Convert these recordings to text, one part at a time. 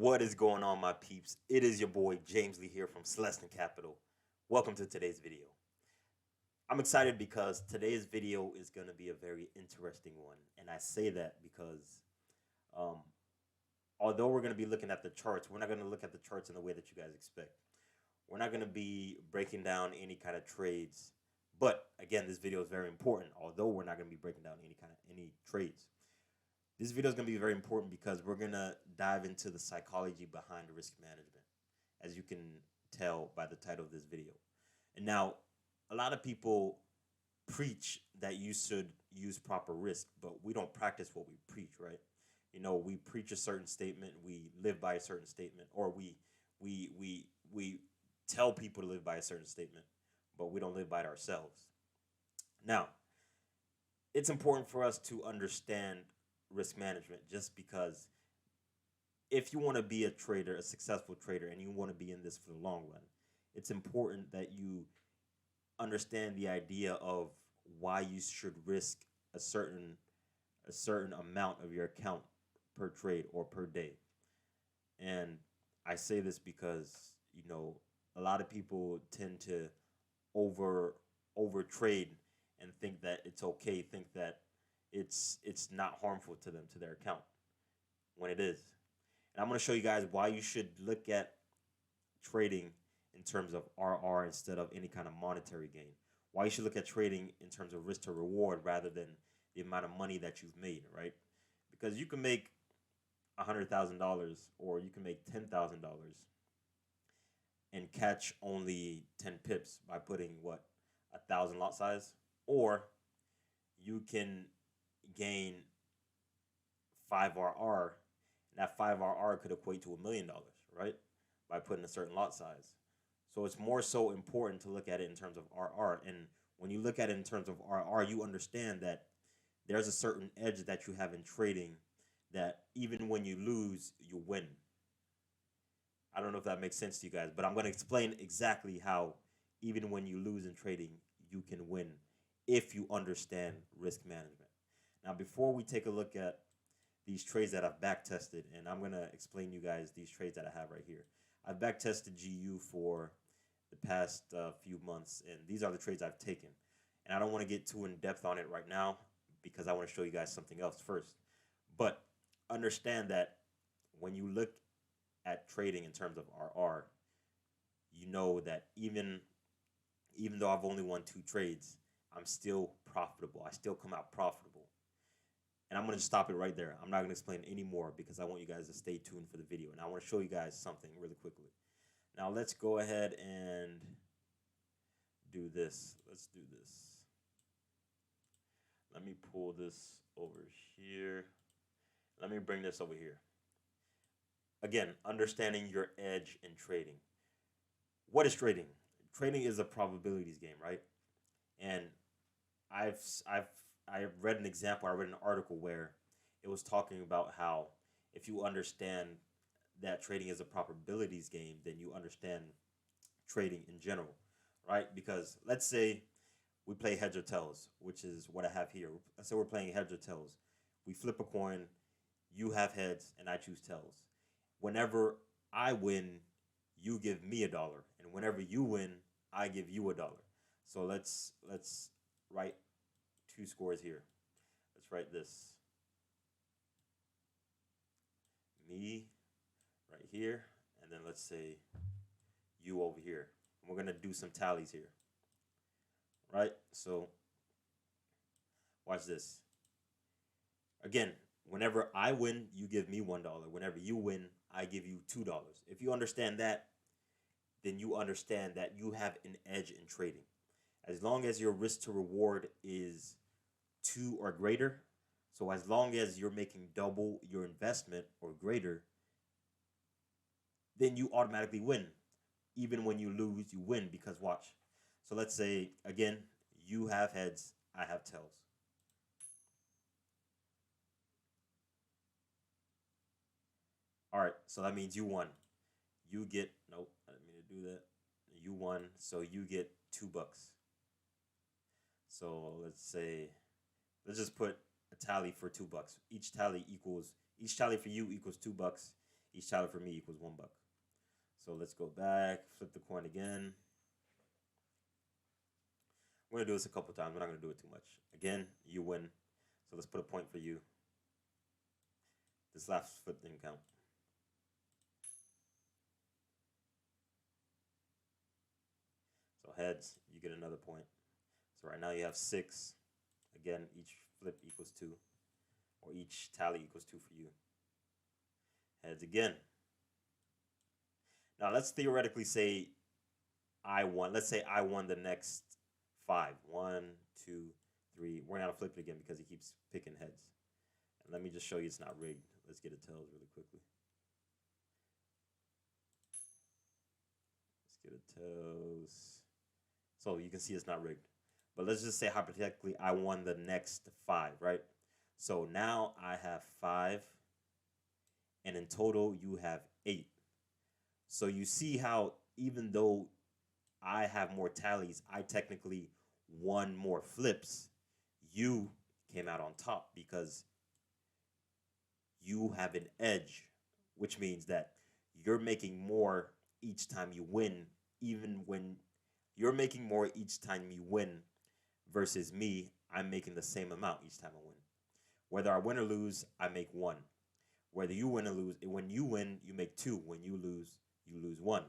What is going on, my peeps? It is your boy James Lee here from Celestin Capital. Welcome to today's video. I'm excited because today's video is going to be a very interesting one. And I say that because um, although we're going to be looking at the charts, we're not going to look at the charts in the way that you guys expect. We're not going to be breaking down any kind of trades. But again, this video is very important, although we're not going to be breaking down any trades. This video is going to be very important because we're going to dive into the psychology behind risk management, as you can tell by the title of this video. And now, a lot of people preach that you should use proper risk, but we don't practice what we preach, right? You know, we preach a certain statement, we live by a certain statement, or we tell people to live by a certain statement, but we don't live by it ourselves. Now, it's important for us to understand risk management just because if you want to be a trader, a successful trader, and you want to be in this for the long run, it's important that you understand the idea of why you should risk a certain amount of your account per trade or per day. And I say this because, a lot of people tend to over over trade and think that it's okay, think that it's not harmful to them, to their account, when it is. And I'm going to show you guys why you should look at trading in terms of RR instead of any kind of monetary gain. Why you should look at trading in terms of risk to reward rather than the amount of money that you've made, right? Because you can make $100,000 or you can make $10,000 and catch only 10 pips by putting what, 1,000 lot size, or you can gain 5 RR, and that 5 RR could equate to $1 million, right? By putting a certain lot size. So it's more so important to look at it in terms of RR. And when you look at it in terms of RR, you understand that there's a certain edge that you have in trading that even when you lose, you win. I don't know if that makes sense to you guys, but I'm going to explain exactly how even when you lose in trading, you can win if you understand risk management. Now, before we take a look at these trades that I've back tested, and I'm going to explain you guys these trades that I have right here. I've back tested GU for the past few months, and these are the trades I've taken. And I don't want to get too in depth on it right now because I want to show you guys something else first. But understand that when you look at trading in terms of RR, you know that even though I've only won 2 trades, I'm still profitable. I still come out profitable. And I'm going to stop it right there. I'm not going to explain any more because I want you guys to stay tuned for the video. And I want to show you guys something really quickly. Now, let's go ahead and do this. Let's do this. Let me pull this over here. Let me bring this over here. Again, understanding your edge in trading. What is trading? Trading is a probabilities game, right? And I've I've I read an example. I read an article where it was talking about how if you understand that trading is a probabilities game, then you understand trading in general, right? Because let's say we play heads or tails, which is what I have here. Let's say we're playing heads or tails. We flip a coin, you have heads, and I choose tails. Whenever I win, you give me $1, and whenever you win, I give you $1. So let's write 2 scores here. Let's write this. Me right here, and then let's say you over here. And we're gonna do some tallies here. Right? So watch this. Again, whenever I win, you give me $1. Whenever you win, I give you $2. If you understand that, then you understand that you have an edge in trading. As long as your risk to reward is 2 or greater, so as long as you're making double your investment or greater, then you automatically win. Even when you lose, you win because watch. So let's say, again, you have heads, I have tails. All right, so that means you won. You get, nope, I didn't mean to do that. You won, so you get $2. So let's just put a tally for $2. Each tally for you equals $2. Each tally for me equals $1. So let's go back, flip the coin again. We're gonna do this a couple times. We're not gonna do it too much. Again, you win. So let's put a point for you. This last flip didn't count. So heads, you get another point. So right now you have 6. Again, each flip equals 2. Or each tally equals 2 for you. Heads again. Now let's theoretically say I won. Let's say I won the next 5. 1, 2, 3. We're gonna flip it again because he keeps picking heads. And let me just show you it's not rigged. Let's get a tails really quickly. Let's get a tails. So you can see it's not rigged. But let's just say hypothetically I won the next 5, right? So now I have 5, and in total you have 8. So you see how even though I have more tallies, I technically won more flips. You came out on top because you have an edge, which means that you're making more each time you win, even when you're making more each time you win versus me, I'm making the same amount each time I win. Whether I win or lose, I make 1. Whether you win or lose, when you win, you make 2. When you lose 1.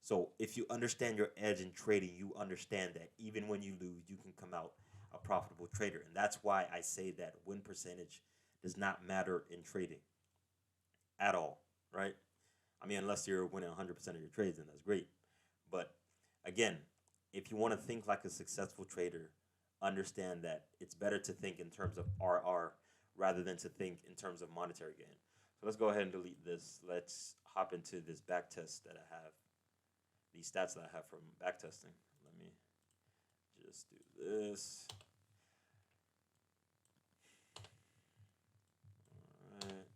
So if you understand your edge in trading, you understand that even when you lose, you can come out a profitable trader. And that's why I say that win percentage does not matter in trading at all, right? I mean, unless you're winning 100% of your trades, then that's great. But again, if you want to think like a successful trader, understand that it's better to think in terms of RR rather than to think in terms of monetary gain. So let's go ahead and delete this. Let's hop into this back test that I have, these stats that I have from back testing. Let me just do this. All right.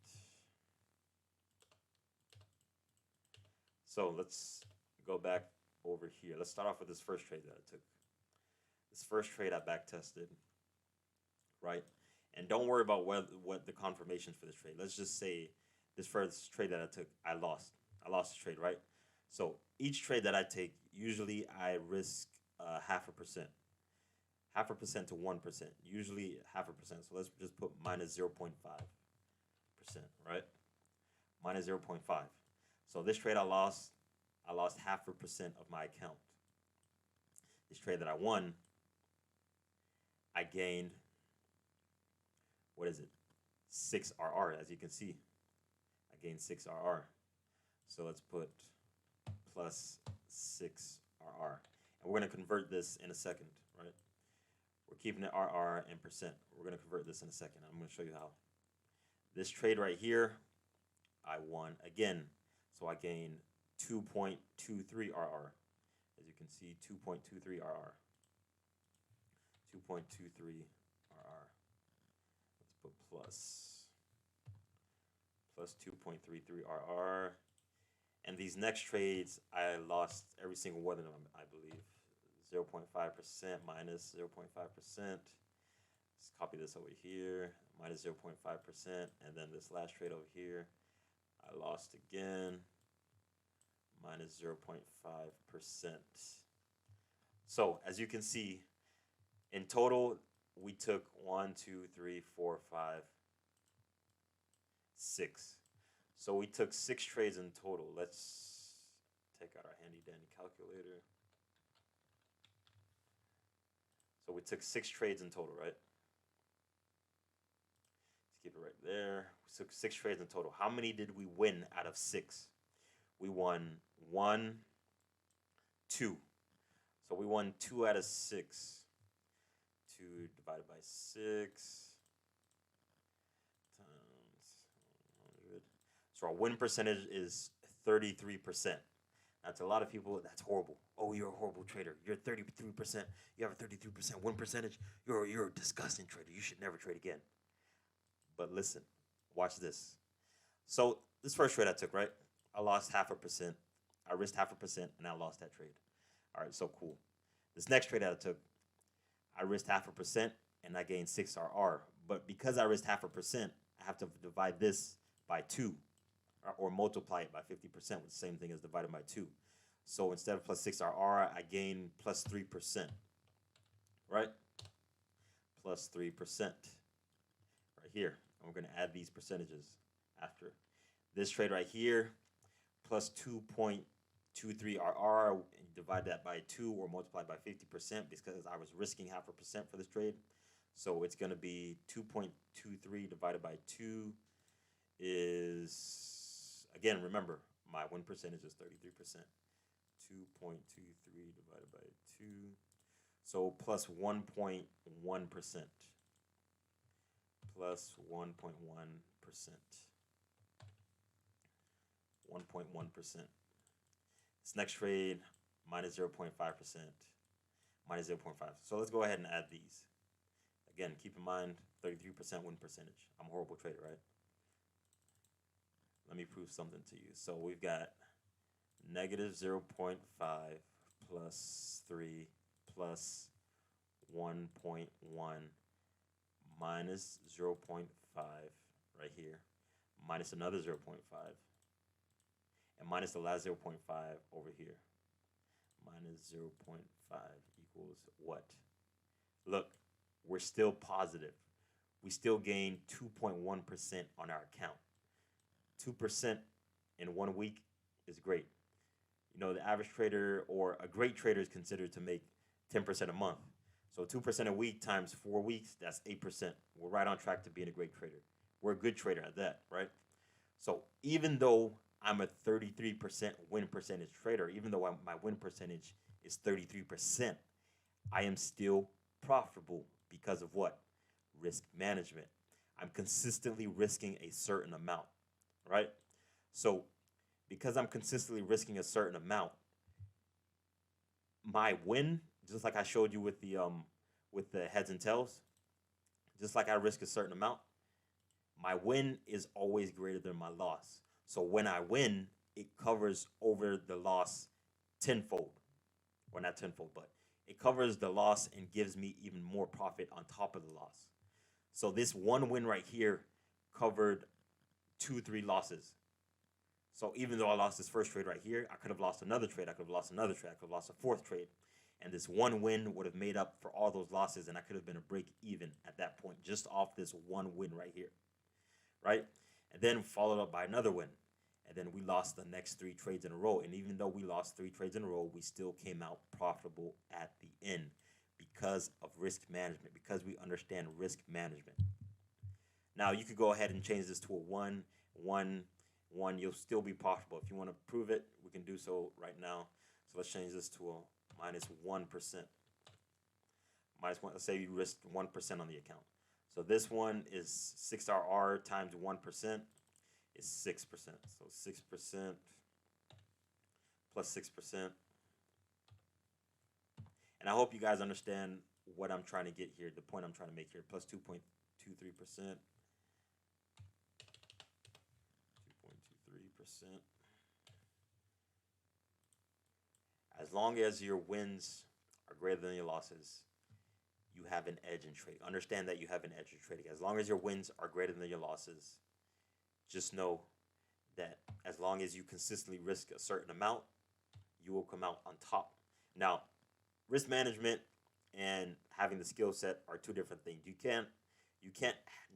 So let's go back over here. Let's start off with this first trade that I took. This first trade I back tested, right? And don't worry about what the confirmations for this trade. Let's just say this first trade that I took, I lost. I lost the trade, right? So each trade that I take, usually I risk 0.5%. 0.5% to 1%. Usually 0.5%. So let's just put minus 0.5%, right? Minus 0.5. So this trade I lost 0.5% of my account. This trade that I won, I gained, what is it? 6 RR, as you can see. I gained 6 RR. So let's put plus 6 RR. And we're going to convert this in a second, right? We're keeping it RR and percent. We're going to convert this in a second. I'm going to show you how. This trade right here, I won again. So I gained 2.23 RR. As you can see, 2.23 RR. 2.23 RR. Let's put plus 2.33 RR. And these next trades, I lost every single one of them, I believe. 0.5% minus 0.5%. Let's copy this over here. Minus 0.5%. And then this last trade over here, I lost again. Minus 0.5%. So as you can see, in total, we took 1, 2, 3, 4, 5, 6. So we took 6 trades in total. Let's take out our handy dandy calculator. So we took 6 trades in total, right? Let's keep it right there. We took 6 trades in total. How many did we win out of 6? We won 1, 2. So we won 2 out of 6. 2 divided by 6 times 100. So our win percentage is 33%. That's a lot of people. That's horrible. Oh, you're a horrible trader. You're 33%. You have a 33% win percentage. You're a disgusting trader. You should never trade again. But listen, watch this. So this first trade I took, right? I lost 0.5%. I risked 0.5%, and I lost that trade. All right, so cool. This next trade that I took, I risked 0.5%, and I gained 6 RR. But because I risked 0.5%, I have to divide this by 2. or multiply it by 50%, which is the same thing as divided by 2. So instead of plus 6RR, I gain plus 3%, right? Plus 3% right here. And we're going to add these percentages after. This trade right here, plus 2.23RR, and divide that by 2 or multiply by 50% because I was risking 0.5% for this trade. So it's going to be 2.23 divided by 2 is, again, remember, my win percentage is 33%. 2.23 divided by 2. So plus 1.1%. Plus 1.1%. 1.1%. This next trade, minus 0.5%. Minus 0.5. So let's go ahead and add these. Again, keep in mind, 33% win percentage. I'm a horrible trader, right? Let me prove something to you. So we've got negative 0.5 plus 3 plus 1.1 minus 0.5 right here, minus another 0.5, and minus the last 0.5 over here. Minus 0.5 equals what? Look, we're still positive. We still gain 2.1% on our account. 2% in 1 week is great. You know, the average trader or a great trader is considered to make 10% a month. So 2% a week times 4 weeks, that's 8%. We're right on track to being a great trader. We're a good trader at that, right? So even though I'm a 33% win percentage trader, even though my win percentage is 33%, I am still profitable because of what? Risk management. I'm consistently risking a certain amount, right? So because I'm consistently risking a certain amount, my win, just like I showed you with the heads and tails, just like I risk a certain amount, my win is always greater than my loss. So when I win, it covers over the loss tenfold. Or not tenfold, but it covers the loss and gives me even more profit on top of the loss. So this one win right here covered 2-3 losses. So even though I lost this first trade right here, I could have lost another trade, I could have lost another trade, I could have lost a fourth trade. And this one win would have made up for all those losses, and I could have been a break even at that point, just off this one win right here, right? And then followed up by another win. And then we lost the next 3 trades in a row. And even though we lost 3 trades in a row, we still came out profitable at the end because of risk management, because we understand risk management. Now, you could go ahead and change this to a 1, 1, 1. You'll still be profitable. If you want to prove it, we can do so right now. So let's change this to a minus 1%. Minus 1, let's say you risked 1% on the account. So this one is 6RR times 1% is 6%. So 6% plus 6%. And I hope you guys understand what I'm trying to get here, the point I'm trying to make here. Plus 2.23%. 2.23%. As long as your wins are greater than your losses, you have an edge in trading. Understand that you have an edge in trading. As long as your wins are greater than your losses, just know that as long as you consistently risk a certain amount, you will come out on top. Now, risk management and having the skill set are 2 different things. You can't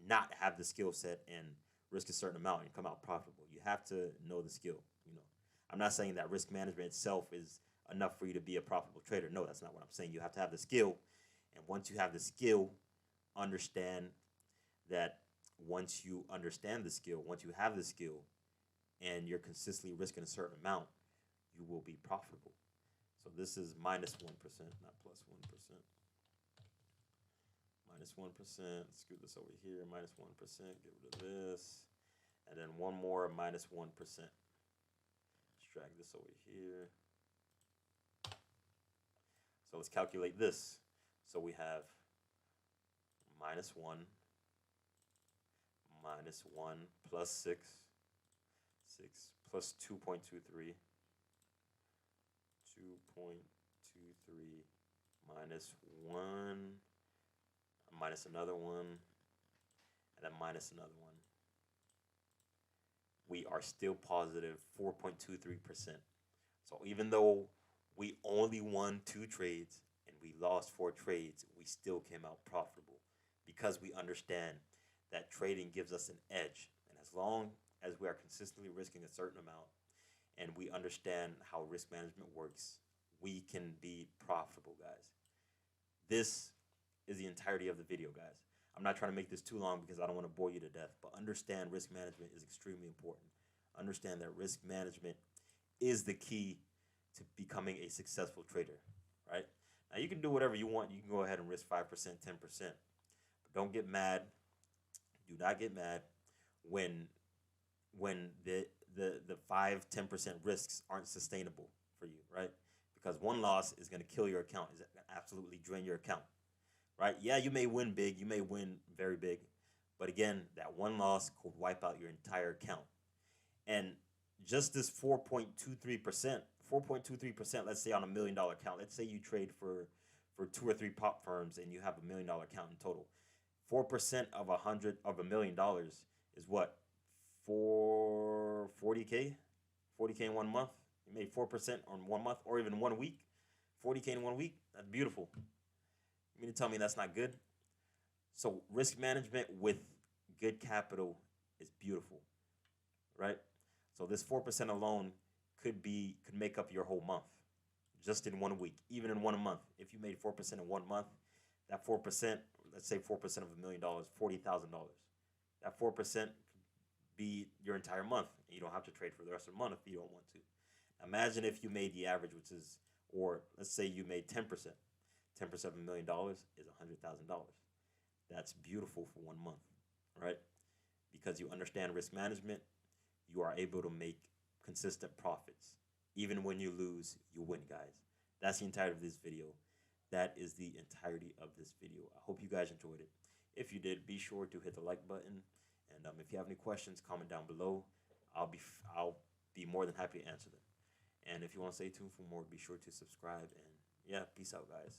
not have the skill set and risk a certain amount and come out profitable. You have to know the skill. You know, I'm not saying that risk management itself is enough for you to be a profitable trader. No, that's not what I'm saying. You have to have the skill, and once you have the skill, understand that once you understand the skill, once you have the skill, and you're consistently risking a certain amount, you will be profitable. So this is minus 1%, not plus 1%. Minus 1%. Scoot this over here. Minus 1%. Get rid of this. And then one more minus 1%. Let's drag this over here. So let's calculate this. So we have minus 1 minus 1 plus 6. 6 plus 2.23. 2.23 minus 1 minus another 1 and then minus another 1. we are still positive 4.23%. So even though we only won 2 trades and we lost 4 trades, we still came out profitable because we understand that trading gives us an edge. And as long as we are consistently risking a certain amount and we understand how risk management works, we can be profitable, guys. This is the entirety of the video, guys. I'm not trying to make this too long because I don't want to bore you to death, but understand risk management is extremely important. Understand that risk management is the key to becoming a successful trader, right? Now, you can do whatever you want. You can go ahead and risk 5%, 10%, but don't get mad. Do not get mad when the 5-10% risks aren't sustainable for you, right? Because one loss is going to kill your account, is going to absolutely drain your account, right? Yeah, you may win big, you may win very big, but again, that one loss could wipe out your entire account. And just this 4.23%, 4.23%, let's say on $1 million account, let's say you trade for 2 or 3 pop firms and you have $1 million account in total. 4% of $1 million is what? 40K? 40K in 1 month? You made 4% on 1 month or even 1 week? 40K in 1 week? That's beautiful. You mean to tell me that's not good? So risk management with good capital is beautiful, right? So this 4% alone could make up your whole month just in 1 week, even in 1 month. If you made 4% in 1 month, that 4%, let's say 4% of $1 million, $40,000. That 4% could be your entire month. And you don't have to trade for the rest of the month if you don't want to. Imagine if you made the average, which is, or let's say you made 10%. 10% of $1 million is $100,000. That's beautiful for 1 month, right? Because you understand risk management, you are able to make consistent profits. Even when you lose, you win, guys. That's the entirety of this video. That is the entirety of this video. I hope you guys enjoyed it. If you did, be sure to hit the like button. And if you have any questions, comment down below. I'll be more than happy to answer them. And if you want to stay tuned for more, be sure to subscribe. And yeah, peace out, guys.